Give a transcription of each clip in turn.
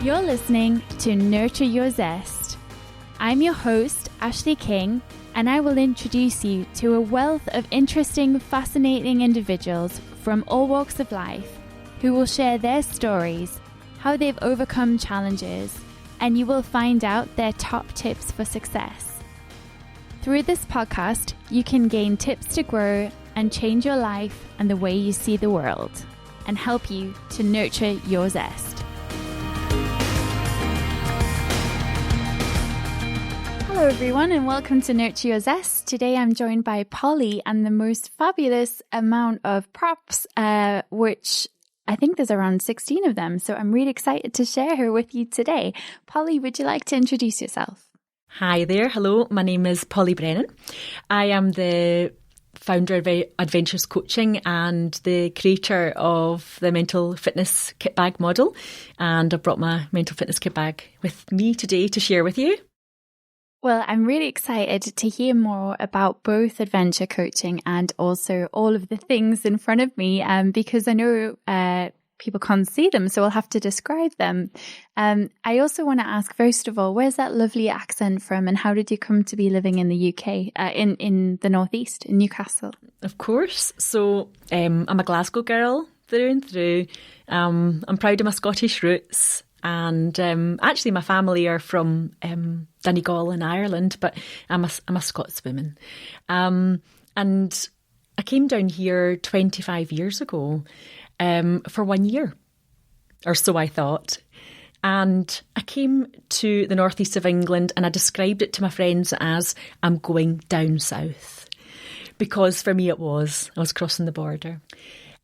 You're listening to Nurture Your Zest. I'm your host, Ashleigh King, and I will introduce you to a wealth of interesting, fascinating individuals from all walks of life who will share their stories, how they've overcome challenges, and you will find out their top tips for success. Through this podcast, you can gain tips to grow and change your life and the way you see the world, and help you to nurture your zest. Hello everyone and welcome to Nurture Your Zest. Today I'm joined by Polly and the most fabulous amount of props, which I think there's around 16 of them. So I'm really excited to share her with you today. Polly, would you like to introduce yourself? Hi there. Hello. My name is Polly Brennan. I am the founder of Adventurous Coaching and the creator of the mental fitness kitbag model. And I've brought my mental fitness kitbag with me today to share with you. Well, I'm really excited to hear more about both adventure coaching and also all of the things in front of me, because I know people can't see them, so I'll have to describe them. I also want to ask, first of all, where's that lovely accent from and how did you come to be living in the UK, in the Northeast, in Newcastle? Of course. So I'm a Glasgow girl through and through. I'm proud of my Scottish roots. And actually, my family are from Donegal in Ireland, but I'm a Scotswoman. And I came down here 25 years ago for 1 year, or so I thought. And I came to the northeast of England and I described it to my friends as I'm going down south. Because for me I was crossing the border.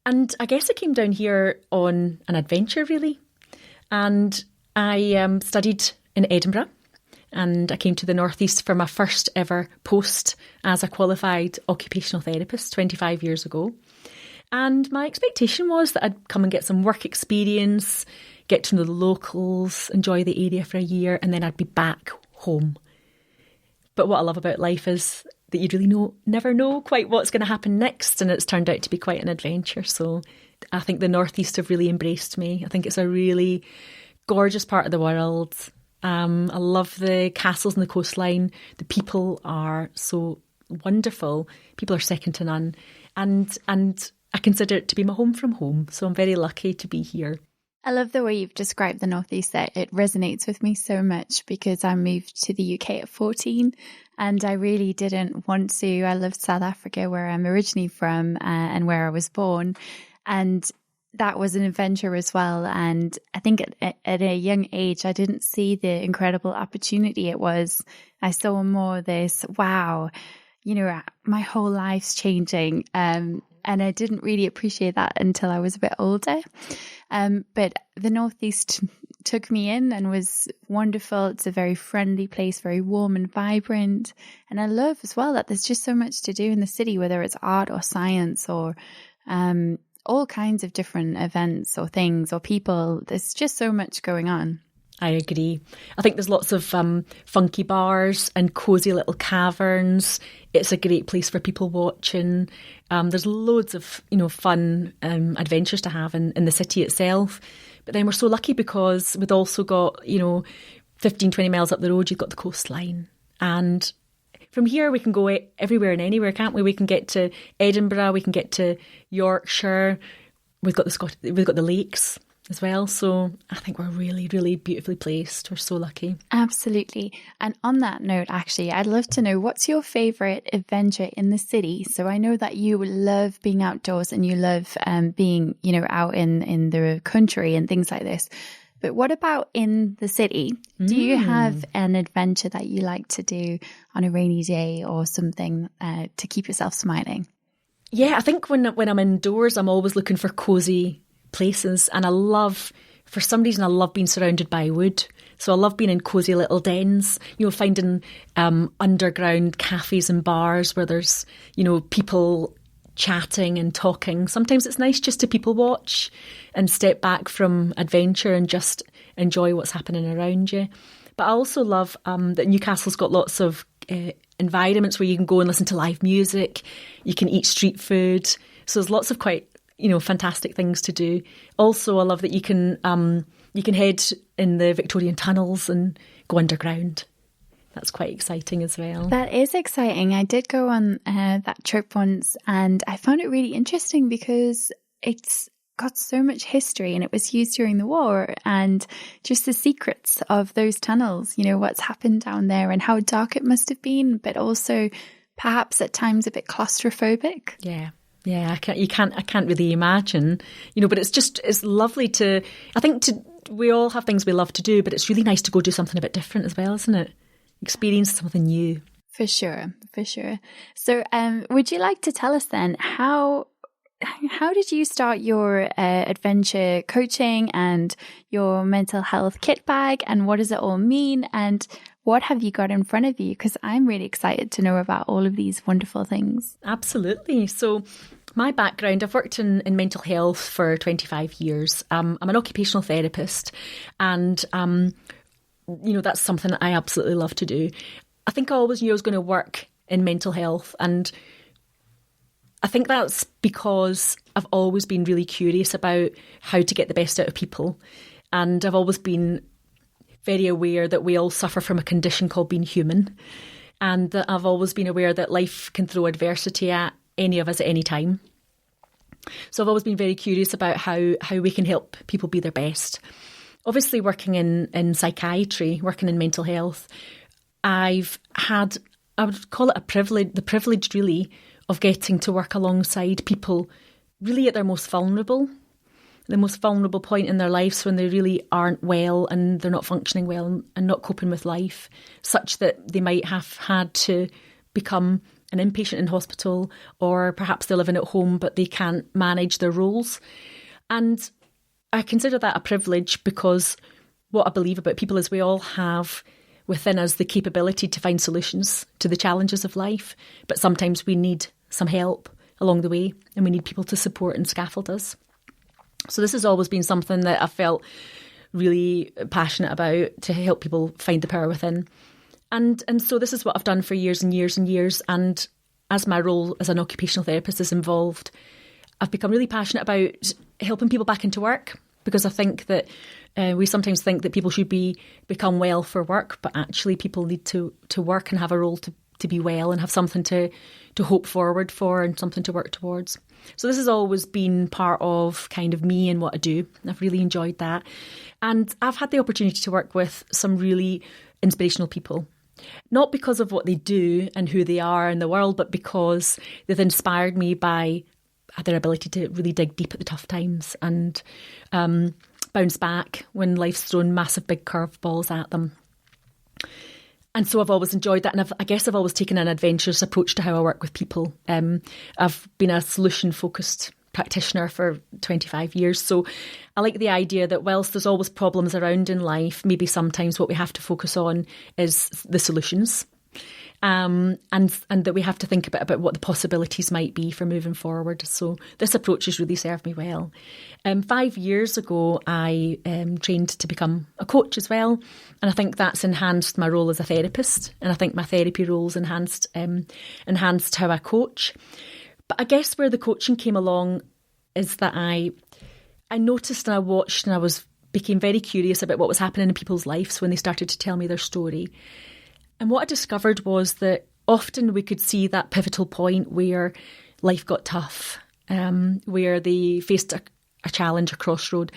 And I guess I came down here on an adventure, really. And I studied in Edinburgh and I came to the Northeast for my first ever post as a qualified occupational therapist 25 years ago. And my expectation was that I'd come and get some work experience, get to know the locals, enjoy the area for a year, and then I'd be back home. But what I love about life is that you really never know quite what's going to happen next, and it's turned out to be quite an adventure. So I think the Northeast have really embraced me. I think it's a really gorgeous part of the world. I love the castles and the coastline. The people are so wonderful. People are second to none. And I consider it to be my home from home. So I'm very lucky to be here. I love the way you've described the Northeast there. It resonates with me so much because I moved to the UK at 14 and I really didn't want to. I loved South Africa, where I'm originally from and where I was born. And that was an adventure as well. And I think at a young age, I didn't see the incredible opportunity it was. I saw more this, wow, my whole life's changing. And I didn't really appreciate that until I was a bit older. But the Northeast took me in and was wonderful. It's a very friendly place, very warm and vibrant. And I love as well that there's just so much to do in the city, whether it's art or science or all kinds of different events or things or people. There's just so much going on. I agree. I think there's lots of funky bars and cosy little caverns. It's a great place for people watching. There's loads of fun adventures to have in the city itself. But then we're so lucky because we've also got 15, 20 miles up the road, you've got the coastline. And from here, we can go everywhere and anywhere, can't we? We can get to Edinburgh, we can get to Yorkshire. We've got the lakes as well. So I think we're really, really beautifully placed. We're so lucky. Absolutely. And on that note, actually, I'd love to know, what's your favourite adventure in the city? So I know that you love being outdoors and you love being, out in the country and things like this. But what about in the city? Do you have an adventure that you like to do on a rainy day or something to keep yourself smiling? Yeah, I think when I'm indoors, I'm always looking for cosy places. And for some reason, I love being surrounded by wood. So I love being in cosy little dens, finding underground cafes and bars where there's, people chatting and talking. Sometimes it's nice just to people watch and step back from adventure and just enjoy what's happening around you. But I also love that Newcastle's got lots of environments where you can go and listen to live music. You can eat street food. So there's lots of quite, fantastic things to do. Also, I love that you can you can head in the Victorian tunnels and go underground. That's quite exciting as well. That is exciting. I did go on that trip once, and I found it really interesting because it's got so much history and it was used during the war, and just the secrets of those tunnels, what's happened down there and how dark it must have been, but also perhaps at times a bit claustrophobic. Yeah, I can't really imagine, but it's lovely we all have things we love to do, but it's really nice to go do something a bit different as well, isn't it? Experience something new. For sure. So would you like to tell us then how did you start your adventure coaching and your mental health kit bag, and what does it all mean, and what have you got in front of you? Because I'm really excited to know about all of these wonderful things. Absolutely. So my background, I've worked in mental health for 25 years. I'm an occupational therapist, and that's something that I absolutely love to do. I think I always knew I was going to work in mental health, and I think that's because I've always been really curious about how to get the best out of people. And I've always been very aware that we all suffer from a condition called being human. And that I've always been aware that life can throw adversity at any of us at any time. So I've always been very curious about how we can help people be their best. Obviously, working in psychiatry, working in mental health, I've had, I would call it the privilege really, of getting to work alongside people really at their most vulnerable, the most vulnerable point in their lives when they really aren't well and they're not functioning well and not coping with life, such that they might have had to become an inpatient in hospital, or perhaps they're living at home but they can't manage their roles. And I consider that a privilege, because what I believe about people is we all have within us the capability to find solutions to the challenges of life, but sometimes we need some help along the way, and we need people to support and scaffold us. So this has always been something that I felt really passionate about, to help people find the power within. And so this is what I've done for years and years and years. And as my role as an occupational therapist is involved, I've become really passionate about helping people back into work, because I think that we sometimes think that people should become well for work, but actually people need to work and have a role to be well and have something to hope forward for and something to work towards. So this has always been part of kind of me and what I do. I've really enjoyed that. And I've had the opportunity to work with some really inspirational people, not because of what they do and who they are in the world, but because they've inspired me by their ability to really dig deep at the tough times and bounce back when life's thrown massive big curveballs at them. And so I've always enjoyed that. And I guess I've always taken an adventurous approach to how I work with people. I've been a solution-focused practitioner for 25 years. So I like the idea that whilst there's always problems around in life, maybe sometimes what we have to focus on is the solutions. And that we have to think about what the possibilities might be for moving forward. So this approach has really served me well. 5 years ago, I trained to become a coach as well. And I think that's enhanced my role as a therapist. And I think my therapy role's enhanced how I coach. But I guess where the coaching came along is that I noticed and I watched and became very curious about what was happening in people's lives when they started to tell me their story. And what I discovered was that often we could see that pivotal point where life got tough, where they faced a challenge, a crossroad.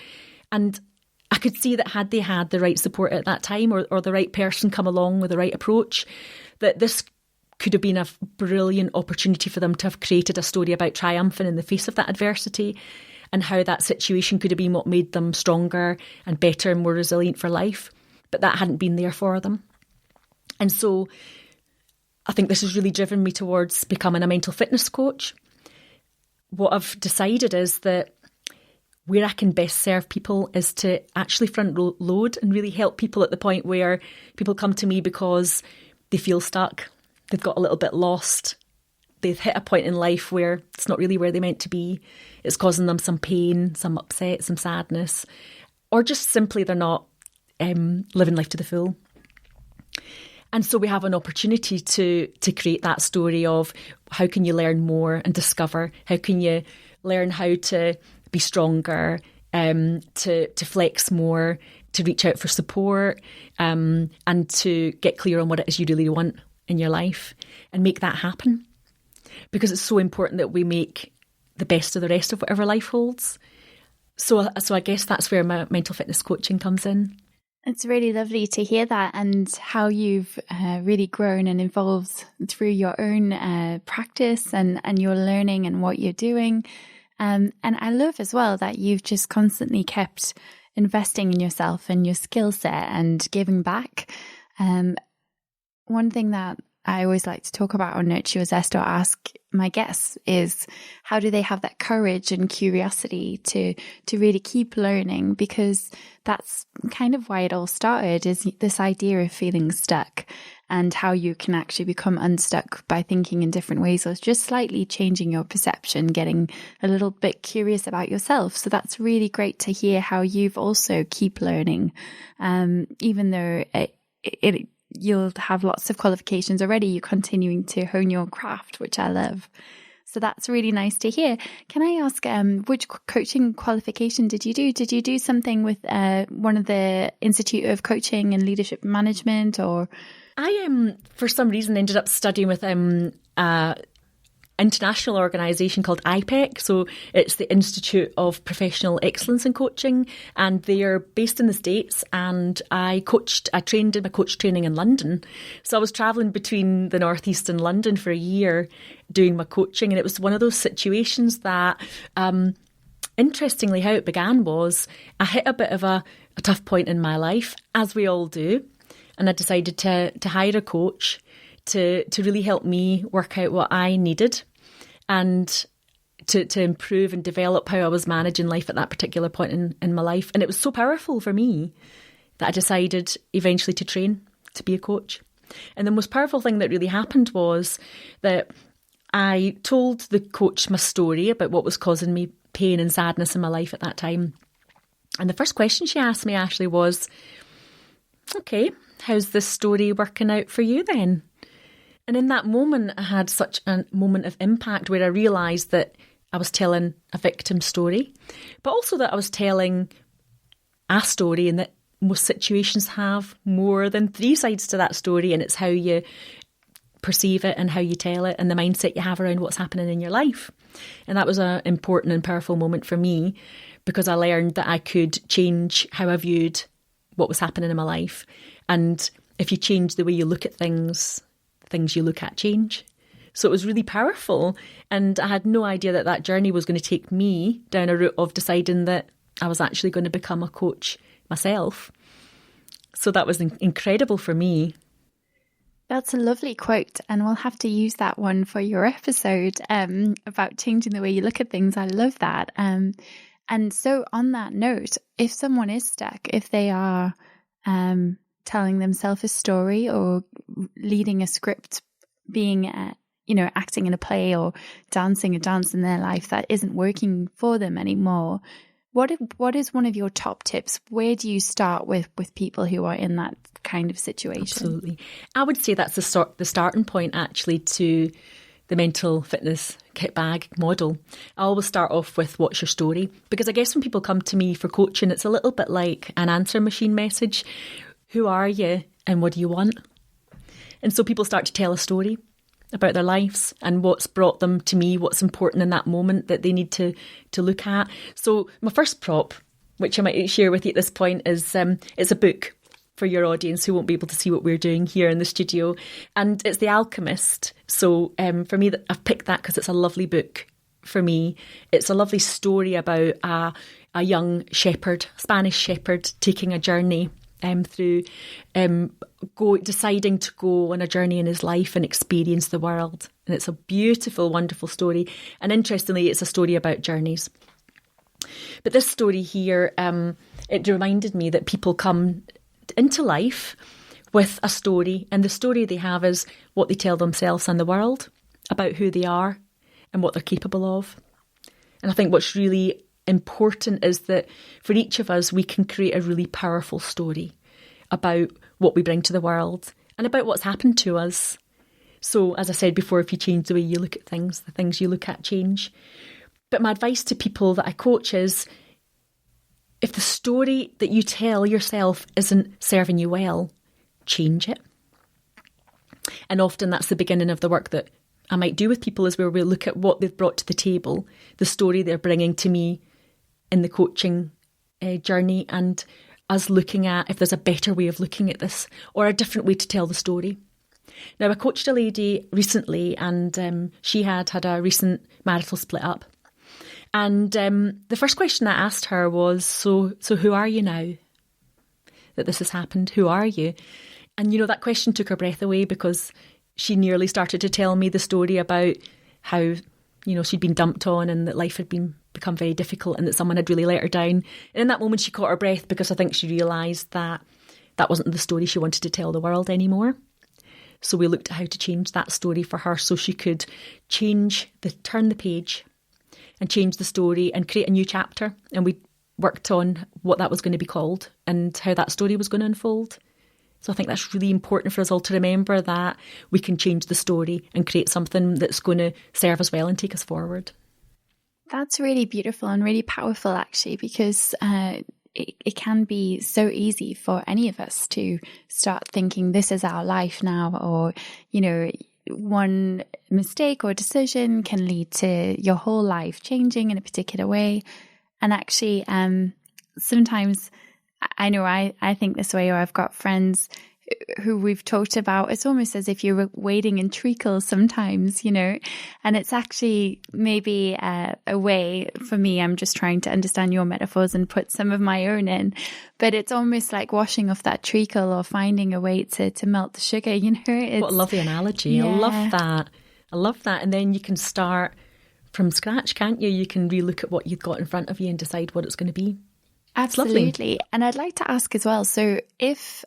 And I could see that had they had the right support at that time, or the right person come along with the right approach, that this could have been a brilliant opportunity for them to have created a story about triumphing in the face of that adversity, and how that situation could have been what made them stronger and better and more resilient for life. But that hadn't been there for them. And so I think this has really driven me towards becoming a mental fitness coach. What I've decided is that where I can best serve people is to actually front load and really help people at the point where people come to me because they feel stuck, they've got a little bit lost, they've hit a point in life where it's not really where they're meant to be, it's causing them some pain, some upset, some sadness, or just simply they're not living life to the full. And so we have an opportunity to create that story of how can you learn more and discover, how can you learn how to be stronger, to flex more, to reach out for support, and to get clear on what it is you really want in your life and make that happen. Because it's so important that we make the best of the rest of whatever life holds. So I guess that's where my mental fitness coaching comes in. It's really lovely to hear that, and how you've really grown and evolved through your own practice and your learning and what you're doing. And I love as well that you've just constantly kept investing in yourself and your skill set and giving back. One thing that I always like to talk about on Nurture Your Zest or ask my guests is, how do they have that courage and curiosity to really keep learning? Because that's kind of why it all started, is this idea of feeling stuck, and how you can actually become unstuck by thinking in different ways, or just slightly changing your perception, getting a little bit curious about yourself. So that's really great to hear how you've also keep learning, even though you'll have lots of qualifications already, you're continuing to hone your craft, which I love. So that's really nice to hear. Can I ask, which coaching qualification did you do? Did you do something with one of the Institute of Coaching and Leadership Management, or? I for some reason ended up studying with international organisation called IPEC. So it's the Institute of Professional Excellence in Coaching, and they are based in the States. And I trained in my coach training in London. So I was travelling between the Northeast and London for a year doing my coaching. And it was one of those situations that, interestingly, how it began was I hit a bit of a tough point in my life, as we all do. And I decided to hire a coach to really help me work out what I needed and to improve and develop how I was managing life at that particular point in my life. And it was so powerful for me that I decided eventually to train to be a coach. And the most powerful thing that really happened was that I told the coach my story about what was causing me pain and sadness in my life at that time. And the first question she asked me, Ashleigh, was, okay, how's this story working out for you then? And in that moment, I had such a moment of impact where I realised that I was telling a victim story, but also that I was telling a story, and that most situations have more than 3 sides to that story, and it's how you perceive it and how you tell it and the mindset you have around what's happening in your life. And that was an important and powerful moment for me, because I learned that I could change how I viewed what was happening in my life. And if you change the way you look at things you look at change. So it was really powerful. And I had no idea that that journey was going to take me down a route of deciding that I was actually going to become a coach myself. So that was incredible for me. That's a lovely quote, and we'll have to use that one for your episode about changing the way you look at things. I love that. And so on that note, if someone is stuck, if they are telling themselves a story or leading a script, being acting in a play or dancing a dance in their life that isn't working for them anymore, what is one of your top tips? Where do you start with people who are in that kind of situation? Absolutely. I would say that's the starting point actually to the mental fitness kitbag model. I always start off with, what's your story? Because I guess when people come to me for coaching, it's a little bit like an answer machine message. Who are you and what do you want? And so people start to tell a story about their lives and what's brought them to me, what's important in that moment that they need to look at. So my first prop, which I might share with you at this point, is it's a book for your audience who won't be able to see what we're doing here in the studio. And it's The Alchemist. So for me, I've picked that because it's a lovely book for me. It's a lovely story about a young shepherd, Spanish shepherd, taking a journey through deciding to go on a journey in his life and experience the world. And it's a beautiful, wonderful story. And interestingly, it's a story about journeys. But this story here, it reminded me that people come into life with a story, and the story they have is what they tell themselves and the world about who they are and what they're capable of. And I think what's really important is that for each of us, we can create a really powerful story about what we bring to the world and about what's happened to us. So, as I said before, if you change the way you look at things, the things you look at change. But my advice to people that I coach is, if the story that you tell yourself isn't serving you well, change it. And often that's the beginning of the work that I might do with people, is where we look at what they've brought to the table, the story they're bringing to me in the coaching journey, and us looking at if there's a better way of looking at this or a different way to tell the story. Now, I coached a lady recently, and she had a recent marital split up. And the first question I asked her was, so who are you now that this has happened? Who are you? And, that question took her breath away, because she nearly started to tell me the story about how, she'd been dumped on and that life had become very difficult and that someone had really let her down. And in that moment, she caught her breath, because I think she realised that that wasn't the story she wanted to tell the world anymore. So we looked at how to change that story for her, so she could turn the page and change the story and create a new chapter. And we worked on what that was going to be called and how that story was going to unfold. So I think that's really important for us all to remember, that we can change the story and create something that's going to serve us well and take us forward. That's really beautiful and really powerful, actually, because it can be so easy for any of us to start thinking this is our life now, or, one mistake or decision can lead to your whole life changing in a particular way. And actually, sometimes I know I think this way, or I've got friends who we've talked about, it's almost as if you're wading in treacle sometimes, and it's actually maybe a way for me. I'm just trying to understand your metaphors and put some of my own in, but it's almost like washing off that treacle or finding a way to melt the sugar, It's, what a lovely analogy. Yeah. I love that. And then you can start from scratch, can't you? You can relook at what you've got in front of you and decide what it's going to be. Absolutely. And I'd like to ask as well, so if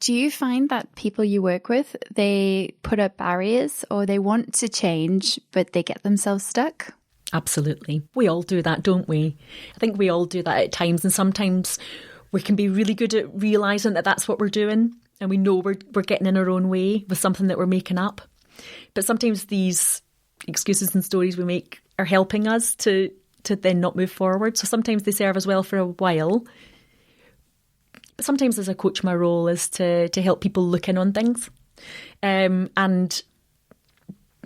do you find that people you work with, they put up barriers, or they want to change but they get themselves stuck? Absolutely. We all do that, don't we? I think we all do that at times, and sometimes we can be really good at realising that that's what we're doing, and we know we're getting in our own way with something that we're making up. But sometimes these excuses and stories we make are helping us to then not move forward. So sometimes they serve us well for a while. But sometimes as a coach, my role is to help people look in on things. And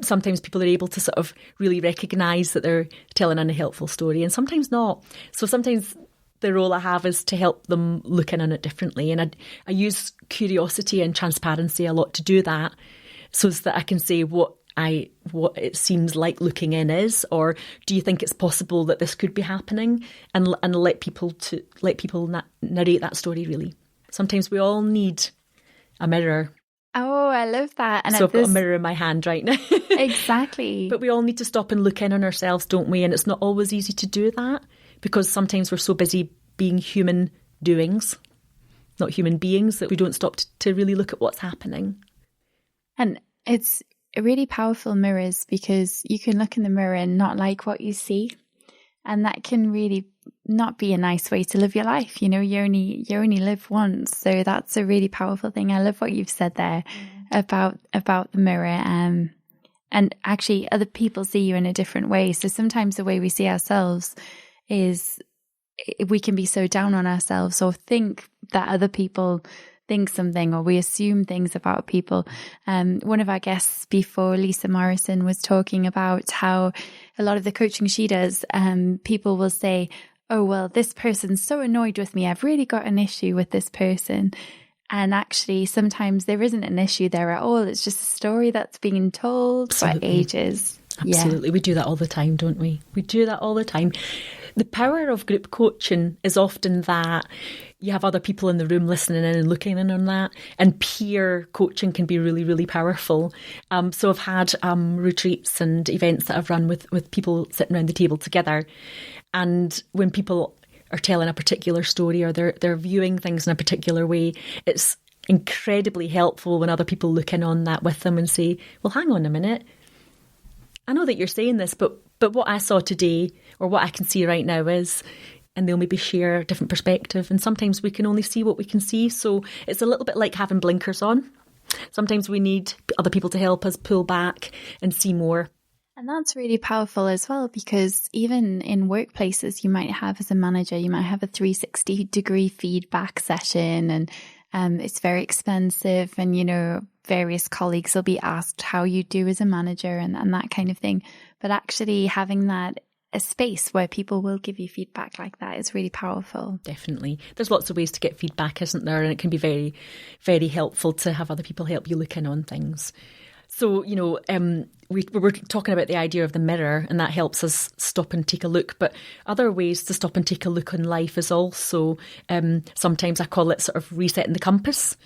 sometimes people are able to sort of really recognise that they're telling an unhelpful story, and sometimes not. So sometimes the role I have is to help them look in on it differently. And I use curiosity and transparency a lot to do that, so that I can say what it seems like looking in is, or do you think it's possible that this could be happening, and let people narrate that story. Really, sometimes we all need a mirror. Oh, I love that. And so I've got a mirror in my hand right now. Exactly. But we all need to stop and look in on ourselves, don't we? And it's not always easy to do that, because sometimes we're so busy being human doings, not human beings, that we don't stop to really look at what's happening. And it's really powerful mirrors, because you can look in the mirror and not like what you see, and that can really not be a nice way to live your life. You only live once, so that's a really powerful thing. I love what you've said there about the mirror, and actually other people see you in a different way. So sometimes the way we see ourselves is we can be so down on ourselves, or think that other people think something, or we assume things about people. One of our guests before, Lisa Morrison, was talking about how a lot of the coaching she does, people will say, oh, well, this person's so annoyed with me, I've really got an issue with this person. And actually, sometimes there isn't an issue there at all. It's just a story that's being told for ages. Absolutely. Yeah. We do that all the time, don't we? We do that all the time. The power of group coaching is often that you have other people in the room listening in and looking in on that. And peer coaching can be really, really powerful. So I've had retreats and events that I've run with people sitting around the table together. And when people are telling a particular story, or they're viewing things in a particular way, it's incredibly helpful when other people look in on that with them and say, well, hang on a minute. I know that you're saying this, but what I saw today, or what I can see right now is, and they'll maybe share a different perspective. And sometimes we can only see what we can see. So it's a little bit like having blinkers on. Sometimes we need other people to help us pull back and see more. And that's really powerful as well, because even in workplaces, you might have, as a manager, you might have a 360-degree feedback session, and it's very expensive. And, you know, various colleagues will be asked how you do as a manager and that kind of thing. But actually having that a space where people will give you feedback like that is really powerful. Definitely. There's lots of ways to get feedback, isn't there? And it can be very, very helpful to have other people help you look in on things. So, you know, we were talking about the idea of the mirror, and that helps us stop and take a look. But other ways to stop and take a look on life is also, sometimes I call it sort of resetting the compass.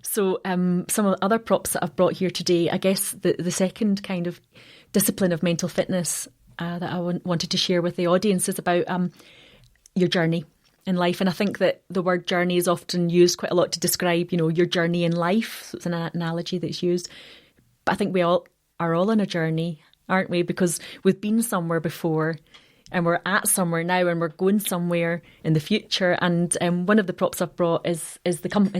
So some of the other props that I've brought here today, I guess the second kind of discipline of mental fitness that I wanted to share with the audience is about your journey in life. And I think that the word journey is often used quite a lot to describe, you know, your journey in life. So it's an analogy that's used. But I think we all are on a journey, aren't we? Because we've been somewhere before and we're at somewhere now and we're going somewhere in the future. And one of the props I've brought is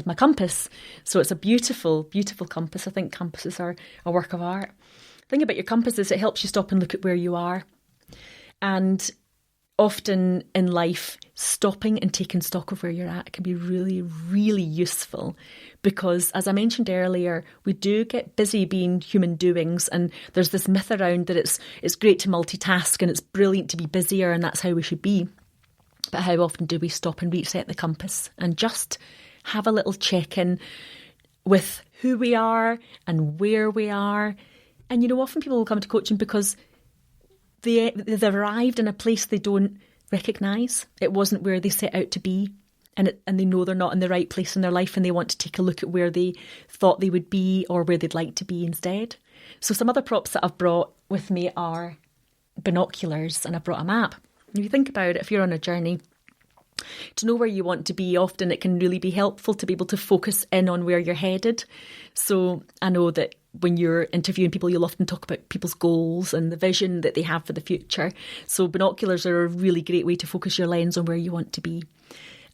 my compass. So it's a beautiful, beautiful compass. I think compasses are a work of art. The thing about your compass is it helps you stop and look at where you are. And often in life, stopping and taking stock of where you're at can be really, really useful, because as I mentioned earlier, we do get busy being human doings, and there's this myth around that it's great to multitask and it's brilliant to be busier and that's how we should be. But how often do we stop and reset the compass and just have a little check-in with who we are and where we are? And, you know, often people will come to coaching because they've arrived in a place they don't recognise. It wasn't where they set out to be, and they know they're not in the right place in their life, and they want to take a look at where they thought they would be or where they'd like to be instead. So some other props that I've brought with me are binoculars, and I've brought a map. If you think about it, if you're on a journey, to know where you want to be, often it can really be helpful to be able to focus in on where you're headed. So I know that when you're interviewing people, you'll often talk about people's goals and the vision that they have for the future. So binoculars are a really great way to focus your lens on where you want to be.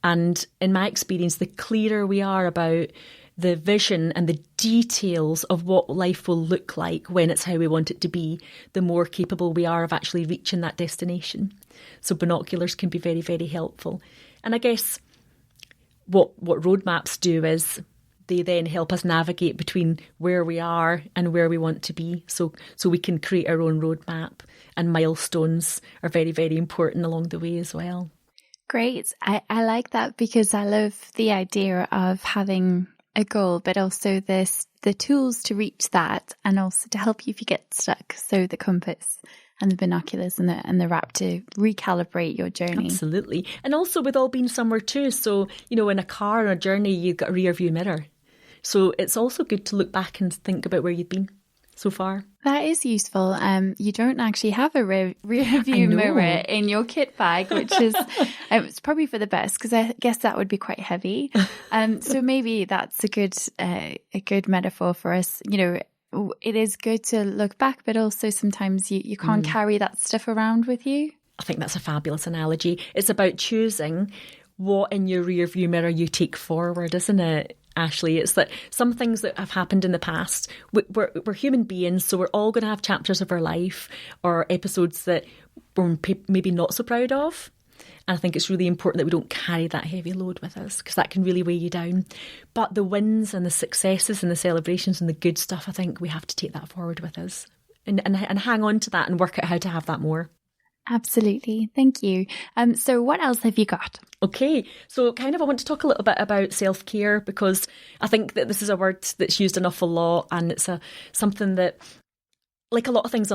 And in my experience, the clearer we are about the vision and the details of what life will look like when it's how we want it to be, the more capable we are of actually reaching that destination. So binoculars can be very, very helpful. And I guess what roadmaps do is they then help us navigate between where we are and where we want to be. So we can create our own roadmap, and milestones are very, very important along the way as well. Great. I like that, because I love the idea of having a goal, but also the tools to reach that, and also to help you if you get stuck. So the compass and the binoculars and the wrap to recalibrate your journey. Absolutely. And also with all being somewhere too. So, you know, in a car on a journey, you've got a rear view mirror. So it's also good to look back and think about where you've been so far. That is useful. You don't actually have a rear view mirror in your kit bag, which is it's probably for the best, because I guess that would be quite heavy. So maybe that's a good metaphor for us. You know, it is good to look back, but also sometimes you can't carry that stuff around with you. I think that's a fabulous analogy. It's about choosing what in your rear view mirror you take forward, isn't it, Ashleigh? It's that some things that have happened in the past, we're human beings, so we're all going to have chapters of our life or episodes that we're maybe not so proud of. And I think it's really important that we don't carry that heavy load with us, because that can really weigh you down. But the wins and the successes and the celebrations and the good stuff, I think we have to take that forward with us and hang on to that and work out how to have that more. Absolutely. Thank you. So what else have you got? Okay, so I want to talk a little bit about self-care, because I think that this is a word that's used an awful lot, and it's something that, like a lot of things,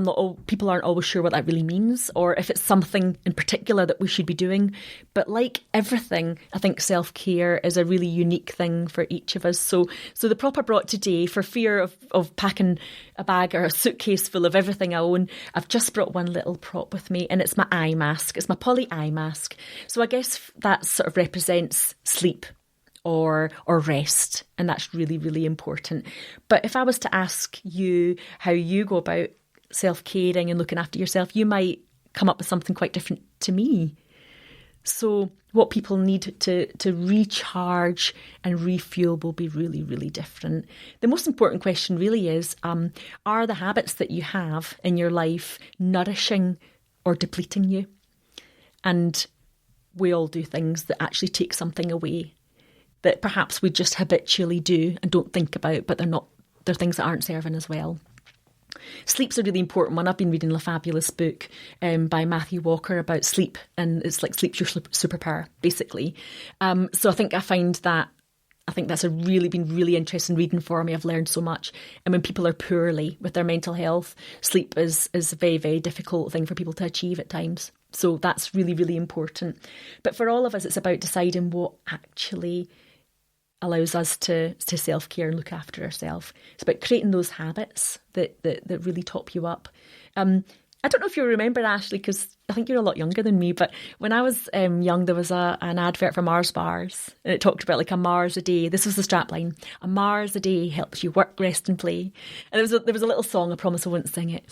people aren't always sure what that really means, or if it's something in particular that we should be doing. But like everything, I think self-care is a really unique thing for each of us. So the prop I brought today, for fear of packing a bag or a suitcase full of everything I own, I've just brought one little prop with me, and it's my eye mask. It's my Polly eye mask. So I guess that sort of represents sleep or rest, and that's really, really important. But if I was to ask you how you go about self-caring and looking after yourself, you might come up with something quite different to me. So what people need to recharge and refuel will be really, really different. The most important question really is, are the habits that you have in your life nourishing or depleting you? And we all do things that actually take something away that perhaps we just habitually do and don't think about, but they're things that aren't serving as well. Sleep's a really important one. I've been reading a fabulous book by Matthew Walker about sleep, and it's like sleep's your superpower, basically. So I think that's been really interesting reading for me. I've learned so much. And when people are poorly with their mental health, sleep is a very, very difficult thing for people to achieve at times. So that's really, really important. But for all of us, it's about deciding what actually allows us to self-care and look after ourselves. It's about creating those habits that really top you up. I don't know if you remember, Ashleigh, because I think you're a lot younger than me, but when I was young, there was an advert for Mars bars, and it talked about like a Mars a day. This was the strapline: a Mars a day helps you work, rest and play. And there was a little song, I promise I won't sing it.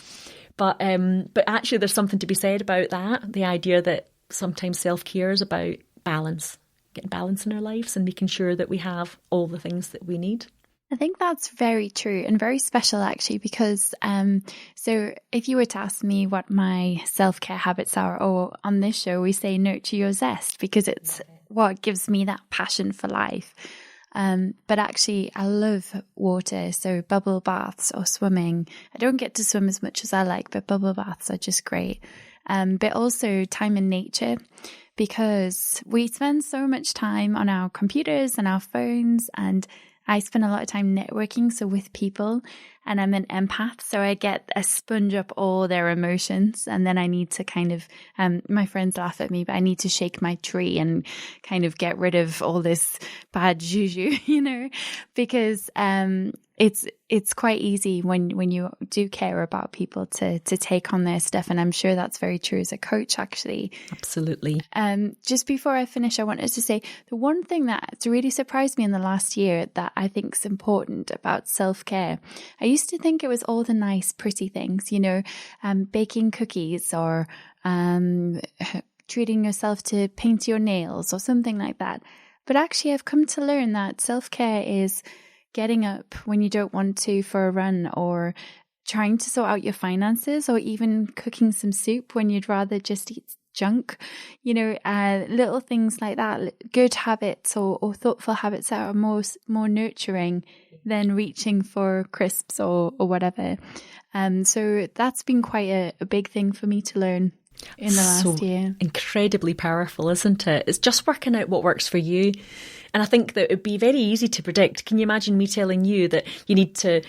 But actually there's something to be said about that, the idea that sometimes self-care is about balance. Getting balance in our lives and making sure that we have all the things that we need. I think that's very true and very special, actually, because so if you were to ask me what my self-care habits are, or on this show we say nurture your zest, because it's what gives me that passion for life. But actually I love water, so bubble baths or swimming. I don't get to swim as much as I like, but bubble baths are just great. But also time in nature, because we spend so much time on our computers and our phones, and I spend a lot of time networking, so with people, and I'm an empath, so I get a sponge up all their emotions, and then I need to kind of, my friends laugh at me, but I need to shake my tree and kind of get rid of all this bad juju, because it's quite easy when you do care about people to take on their stuff, and I'm sure that's very true as a coach, actually. Absolutely. Just before I finish, I wanted to say the one thing that's really surprised me in the last year that I think is important about self-care. I used to think it was all the nice, pretty things, baking cookies or treating yourself to paint your nails or something like that. But actually, I've come to learn that self-care is getting up when you don't want to for a run, or trying to sort out your finances, or even cooking some soup when you'd rather just eat junk, little things like that, good habits or thoughtful habits that are more nurturing than reaching for crisps or whatever. So that's been quite a big thing for me to learn in the last year. Incredibly powerful, isn't it? It's just working out what works for you. And I think that it would be very easy to predict. Can you imagine me telling you that you need to,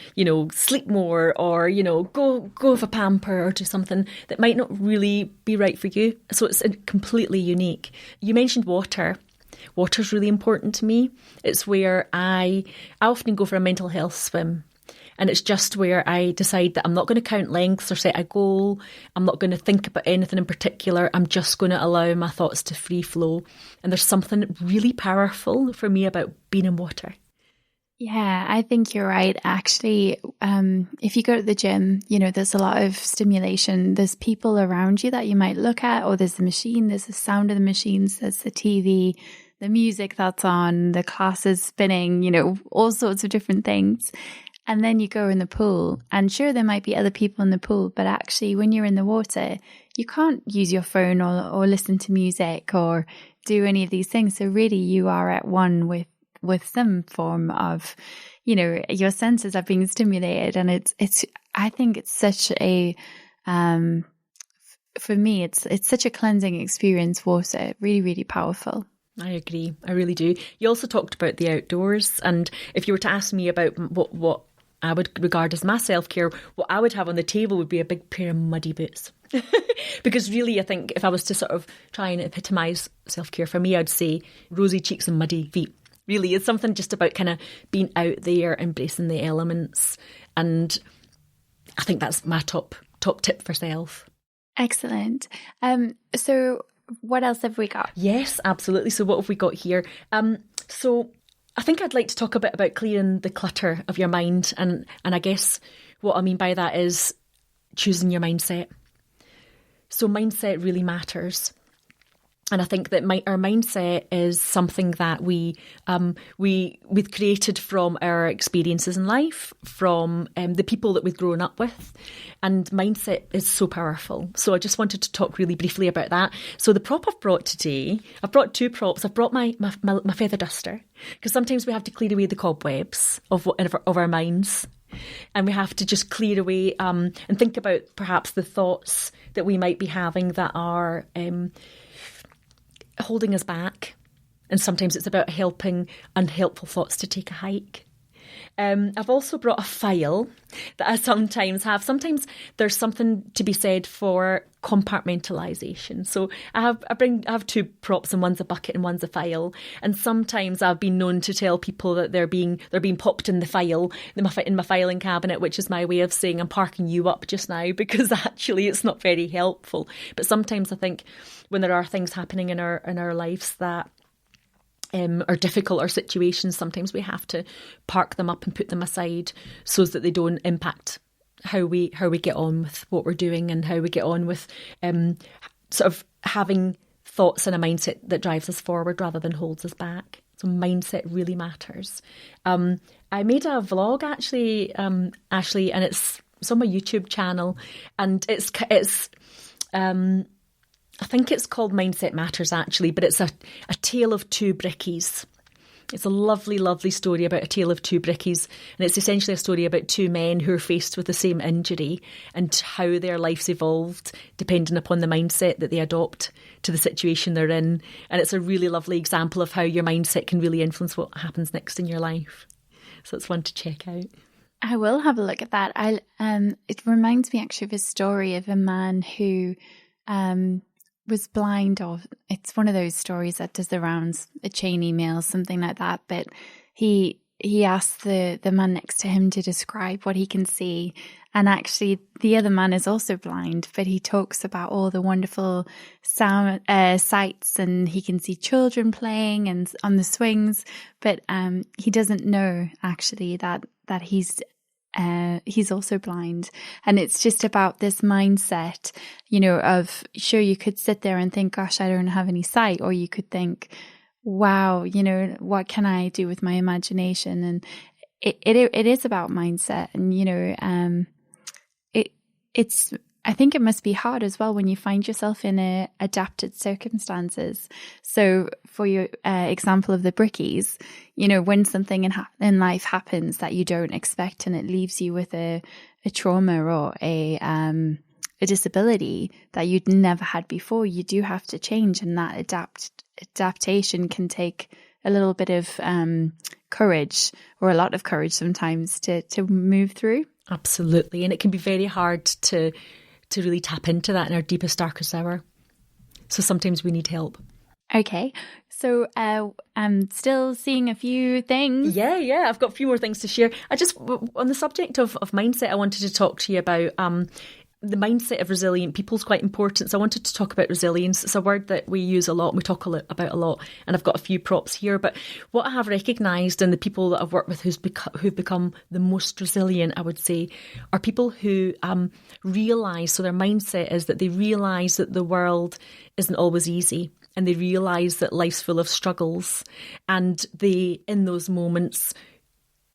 sleep more, or, go with a pamper or do something that might not really be right for you? So it's completely unique. You mentioned water. Water's really important to me. It's where I often go for a mental health swim. And it's just where I decide that I'm not going to count lengths or set a goal. I'm not going to think about anything in particular. I'm just going to allow my thoughts to free flow. And there's something really powerful for me about being in water. Yeah, I think you're right. Actually, if you go to the gym, there's a lot of stimulation. There's people around you that you might look at, or there's the machine, there's the sound of the machines, there's the TV, the music that's on, the classes spinning, all sorts of different things. And then you go in the pool, and sure, there might be other people in the pool, but actually when you're in the water, you can't use your phone or listen to music or do any of these things. So really you are at one with some form of, your senses are being stimulated. And I think it's such a, for me, it's such a cleansing experience, water, really, really powerful. I agree. I really do. You also talked about the outdoors. And if you were to ask me about what I would regard as my self-care, what I would have on the table would be a big pair of muddy boots. Because really, I think if I was to sort of try and epitomise self-care, for me, I'd say rosy cheeks and muddy feet. Really, it's something just about kind of being out there, embracing the elements. And I think that's my top tip for self. Excellent. So what else have we got? Yes, absolutely. So what have we got here? So I think I'd like to talk a bit about clearing the clutter of your mind. And I guess what I mean by that is choosing your mindset. So mindset really matters. And I think that our mindset is something that we've created from our experiences in life, from the people that we've grown up with. And mindset is so powerful. So I just wanted to talk really briefly about that. So the prop I've brought today, I've brought two props. I've brought my feather duster, because sometimes we have to clear away the cobwebs of our minds. And we have to just clear away and think about perhaps the thoughts that we might be having that are holding us back. And sometimes it's about helping unhelpful thoughts to take a hike. I've also brought a file that I sometimes have. Sometimes there's something to be said for compartmentalisation. So I have two props, and one's a bucket and one's a file. And sometimes I've been known to tell people that they're being popped in the file, in my filing cabinet, which is my way of saying I'm parking you up just now, because actually it's not very helpful. But sometimes I think when there are things happening in our lives that are difficult, or situations, sometimes we have to park them up and put them aside so that they don't impact how we get on with what we're doing, and how we get on with sort of having thoughts and a mindset that drives us forward rather than holds us back. So mindset really matters. I made a vlog actually, Ashleigh, and it's on my YouTube channel, and it's I think it's called Mindset Matters, actually, but it's a tale of two brickies. It's a lovely, lovely story about a tale of two brickies. And it's essentially a story about two men who are faced with the same injury, and how their lives evolved depending upon the mindset that they adopt to the situation they're in. And it's a really lovely example of how your mindset can really influence what happens next in your life. So it's one to check out. I will have a look at that. It reminds me actually of a story of a man who was blind, or it's one of those stories that does the rounds, a chain email, something like that. But he asked the man next to him to describe what he can see. And actually the other man is also blind, but he talks about all the wonderful sights, and he can see children playing and on the swings. But he doesn't know actually that he's also blind. And it's just about this mindset, of, sure, you could sit there and think, gosh, I don't have any sight. Or you could think, wow, what can I do with my imagination? And it is about mindset. And, I think it must be hard as well when you find yourself in adapted circumstances. So for your example of the brickies, when something in life happens that you don't expect, and it leaves you with a trauma or a disability that you'd never had before, you do have to change. And that adaptation can take a little bit of courage, or a lot of courage sometimes, to move through. Absolutely. And it can be very hard to really tap into that in our deepest, darkest hour. So sometimes we need help. Okay. So I'm still seeing a few things. Yeah. I've got a few more things to share. On the subject of mindset, I wanted to talk to you about the mindset of resilient people is quite important. So I wanted to talk about resilience. It's a word that we use a lot, and we talk about a lot, and I've got a few props here. But what I have recognised in the people that I've worked with who've become the most resilient, I would say, are people who realise, so their mindset is that they realise that the world isn't always easy, and they realise that life's full of struggles, and they, in those moments,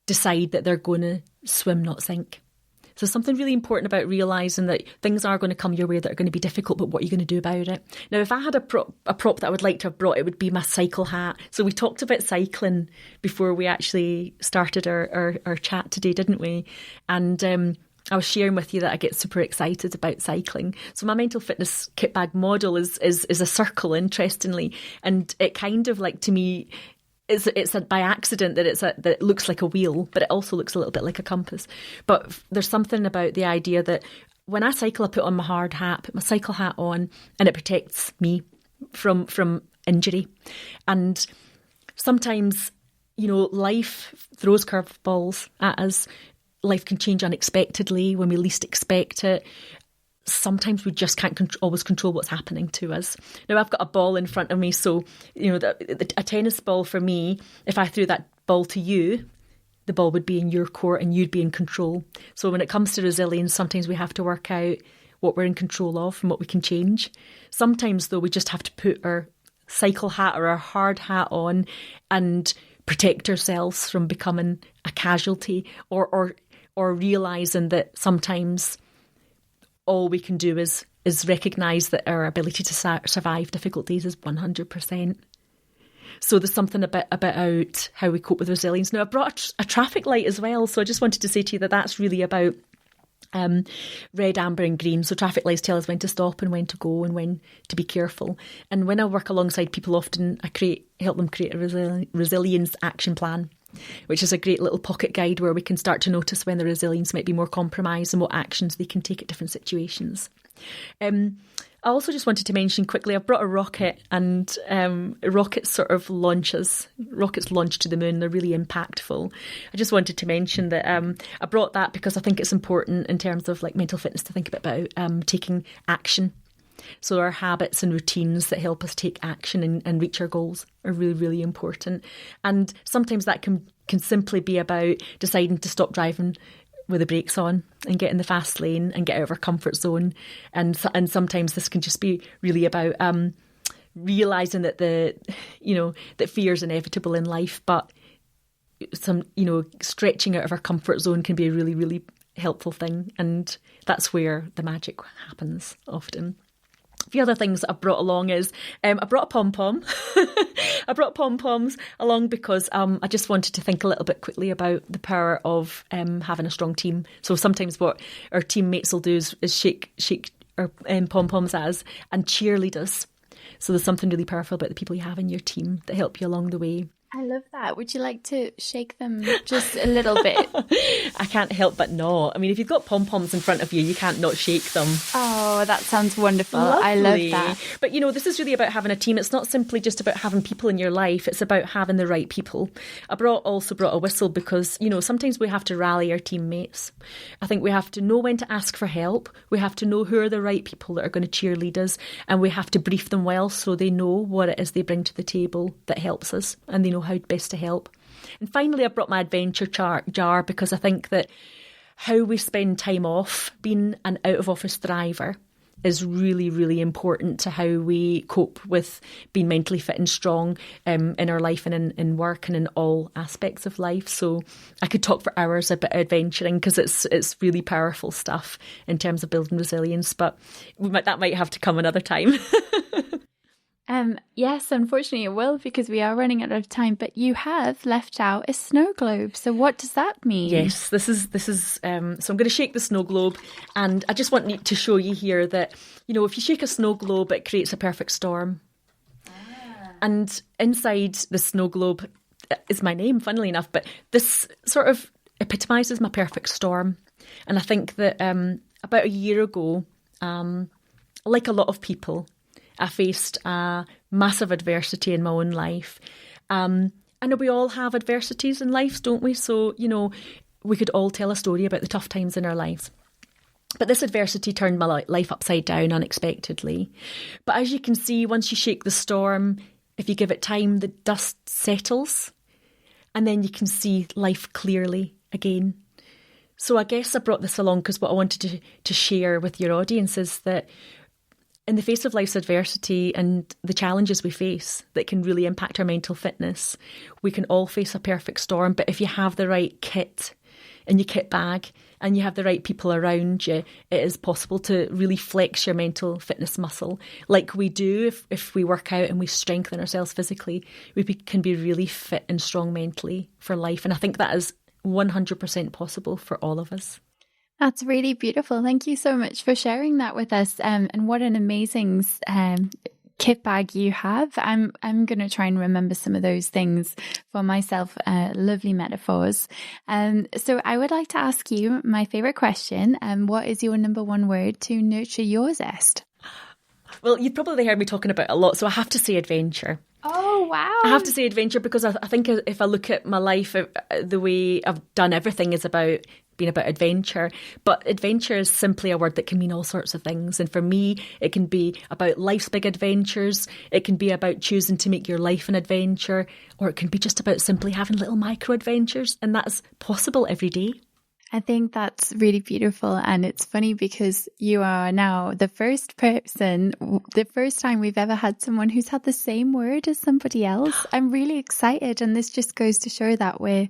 decide that they're going to swim, not sink. So something really important about realising that things are going to come your way that are going to be difficult, but what are you going to do about it? Now, if I had a prop that I would like to have brought, it would be my cycle hat. So we talked about cycling before we actually started our chat today, didn't we? And I was sharing with you that I get super excited about cycling. So my mental fitness kitbag model is a circle, interestingly. And it kind of, like, to me, it's by accident that that it looks like a wheel, but it also looks a little bit like a compass. But there's something about the idea that when I cycle, I put on my hard hat, put my cycle hat on, and it protects me from injury. And sometimes, life throws curveballs at us. Life can change unexpectedly when we least expect it. Sometimes we just can't always control what's happening to us. Now, I've got a ball in front of me, so, a tennis ball for me, if I threw that ball to you, the ball would be in your court and you'd be in control. So when it comes to resilience, sometimes we have to work out what we're in control of and what we can change. Sometimes, though, we just have to put our cycle hat or our hard hat on and protect ourselves from becoming a casualty, or realising that sometimes all we can do is recognise that our ability to survive difficult days is 100%. So there's something about how we cope with resilience. Now, I brought a traffic light as well, so I just wanted to say to you that that's really about red, amber and green. So traffic lights tell us when to stop and when to go and when to be careful. And when I work alongside people, often I help them create a resilience action plan, which is a great little pocket guide where we can start to notice when the resilience might be more compromised and what actions they can take at different situations. I also just wanted to mention quickly, I've brought a rocket, and rockets launch to the moon. They're really impactful. I just wanted to mention that I brought that because I think it's important in terms of like mental fitness to think about taking action. So our habits and routines that help us take action and reach our goals are really, really important. And sometimes that can simply be about deciding to stop driving with the brakes on and get in the fast lane and get out of our comfort zone. And sometimes this can just be really about realising that that fear is inevitable in life, but stretching out of our comfort zone can be a really, really helpful thing. And that's where the magic happens often. A few other things that I've brought along is I brought a pom-pom. I brought pom-poms along because I just wanted to think a little bit quickly about the power of having a strong team. So sometimes what our teammates will do is shake our pom-poms and cheerleaders. So there's something really powerful about the people you have in your team that help you along the way. I love that. Would you like to shake them just a little bit? I can't help but not. I mean, if you've got pom-poms in front of you, you can't not shake them. Oh, that sounds wonderful. Lovely. I love that. But, this is really about having a team. It's not simply just about having people in your life. It's about having the right people. I also brought a whistle because, sometimes we have to rally our teammates. I think we have to know when to ask for help. We have to know who are the right people that are going to cheerlead us. And we have to brief them well so they know what it is they bring to the table that helps us, and they know how best to help. And finally, I brought my adventure jar because I think that how we spend time off being an out-of-office thriver is really, really important to how we cope with being mentally fit and strong in our life and in work and in all aspects of life. So I could talk for hours about adventuring because it's really powerful stuff in terms of building resilience, but that might have to come another time. Yes, unfortunately it will, because we are running out of time, but you have left out a snow globe. So what does that mean? Yes, this is so I'm going to shake the snow globe, and I just want to show you here that, if you shake a snow globe, it creates a perfect storm. And inside the snow globe is my name, funnily enough, but this sort of epitomises my perfect storm. And I think that about a year ago, like a lot of people, I faced a massive adversity in my own life. I know we all have adversities in life, don't we? So, we could all tell a story about the tough times in our lives. But this adversity turned my life upside down unexpectedly. But as you can see, once you shake the storm, if you give it time, the dust settles. And then you can see life clearly again. So I guess I brought this along because what I wanted to share with your audience is that in the face of life's adversity and the challenges we face that can really impact our mental fitness, we can all face a perfect storm. But if you have the right kit in your kit bag and you have the right people around you, it is possible to really flex your mental fitness muscle like we do if we work out and we strengthen ourselves physically. We can be really fit and strong mentally for life. And I think that is 100% possible for all of us. That's really beautiful. Thank you so much for sharing that with us. And what an amazing kit bag you have. I'm going to try and remember some of those things for myself. Lovely metaphors. So I would like to ask you my favorite question. What is your number one word to nurture your zest? Well, you've probably heard me talking about it a lot, so I have to say adventure. Oh, wow. I have to say adventure because I think if I look at my life, the way I've done everything is about being about adventure. But adventure is simply a word that can mean all sorts of things. And for me, it can be about life's big adventures. It can be about choosing to make your life an adventure. Or it can be just about simply having little micro adventures. And that's possible every day. I think that's really beautiful. And it's funny because you are now the first time we've ever had someone who's had the same word as somebody else. I'm really excited. And this just goes to show that we've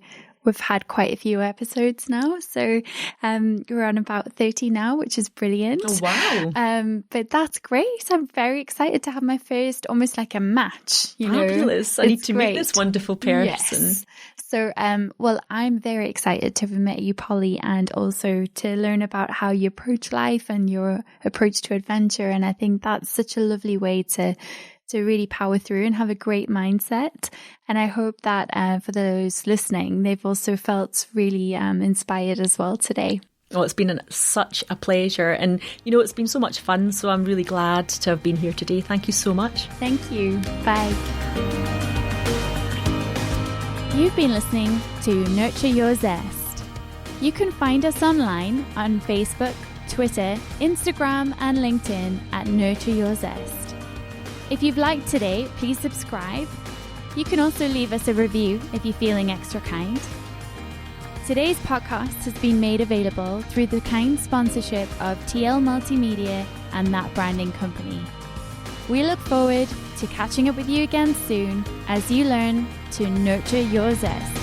had quite a few episodes now. So we're on about 30 now, which is brilliant. Oh, wow. But that's great. I'm very excited to have my first, almost like a match, Fabulous. I need to meet this wonderful person. Yes. So, well, I'm very excited to have met you, Polly, and also to learn about how you approach life and your approach to adventure. And I think that's such a lovely way to really power through and have a great mindset. And I hope that for those listening, they've also felt really inspired as well today. Oh, it's been such a pleasure. And, it's been so much fun. So I'm really glad to have been here today. Thank you so much. Thank you. Bye. You've been listening to Nurture Your Zest. You can find us online on Facebook, Twitter, Instagram, and LinkedIn at Nurture Your Zest. If you've liked today, please subscribe. You can also leave us a review if you're feeling extra kind. Today's podcast has been made available through the kind sponsorship of TL Multimedia and That Branding Company. We look forward to catching up with you again soon as you learn to nurture your zest.